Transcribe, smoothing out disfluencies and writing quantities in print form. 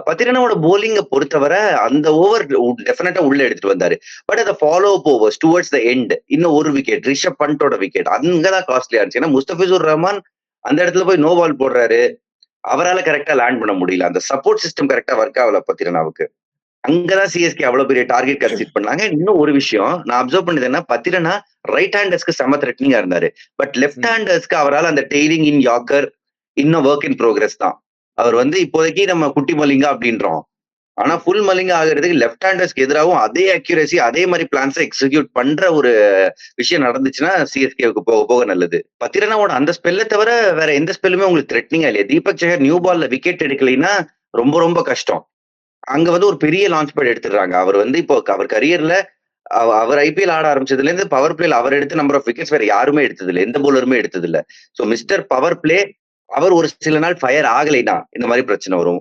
பத்திரனாவோட போலிங்க பொறுத்தவரை அந்த ஓவர் டெஃபினட்டா உள்ள எடுத்துட்டு வந்தாரு. பட் அத follow up overs towards the end இன்னும் ஒரு விக்கெட் ரிஷப் பண்டோட விக்கெட் அங்கதான் காஸ்ட்லியா இருந்துச்சு. ஏன்னா முஸ்தபிசுர் ரஹ்மான் அந்த இடத்துல போய் நோ பால் போடுறாரு. அவரால கரெக்டா லேண்ட் பண்ண முடியல. அந்த சப்போர்ட் சிஸ்டம் கரெக்டா ஒர்க் ஆகல பத்திரனாவுக்கு. அங்கதான் சிஎஸ்கே அவ்வளவு பெரிய டார்கெட் கன்சிட் பண்ணாங்க. இன்னும் ஒரு விஷயம் நான் அப்சர்வ் பண்ணது என்ன, பத்திரனா ரைட் ஹேண்டர்ஸ்க்கு செம த்ரெட்னிங்கா இருந்தாரு. பட் லெஃப்ட் ஹேண்டர்ஸ்க்கு அவரால் அந்த டெய்லிங் இன் யாக்கர் இன்னும் ஒர்க் இன் ப்ரோக்ரஸ் தான். அவர் வந்து இப்போதைக்கு நம்ம குட்டி மலிங்கா அப்படின்றோம். ஆனா ஃபுல் மலிங்கா ஆகுறதுக்கு லெஃப்ட் ஹேண்டர்ஸ்க்கு எதிராகவும் அதே அக்யூரசி அதே மாதிரி பிளான்ஸை எக்ஸிக்யூட் பண்ற ஒரு விஷயம் நடந்துச்சுன்னா சிஎஸ்கேவுக்கு போக போக நல்லது. பத்திரனாவோட அந்த ஸ்பெல்லை தவிர வேற எந்த ஸ்பெல்லுமே உங்களுக்கு த்ரெட்னிங்கா இல்லையா? தீபக் சஹர் நியூ பால்ல விக்கெட் எடுக்கலைன்னா ரொம்ப ரொம்ப கஷ்டம். அங்க வந்து ஒரு பெரிய லான்ச் பேட் எடுத்துடுறாங்க. அவர் வந்து இப்போ அவர் கரியர்ல அவர் ஐபிஎல் ஆட ஆரம்பிச்சதுல இருந்து பவர் பிளேல அவர் எடுத்த நம்பர் ஆஃப் விக்கெட்ஸ் வேற யாருமே எடுத்தது இல்ல. எந்த பவுலருமே எடுத்தது இல்ல. சோ மிஸ்டர் பவர் பிளே அவர் ஒரு சில நாள் ஃபயர் ஆகலைன்னா இந்த மாதிரி பிரச்சனை வரும்.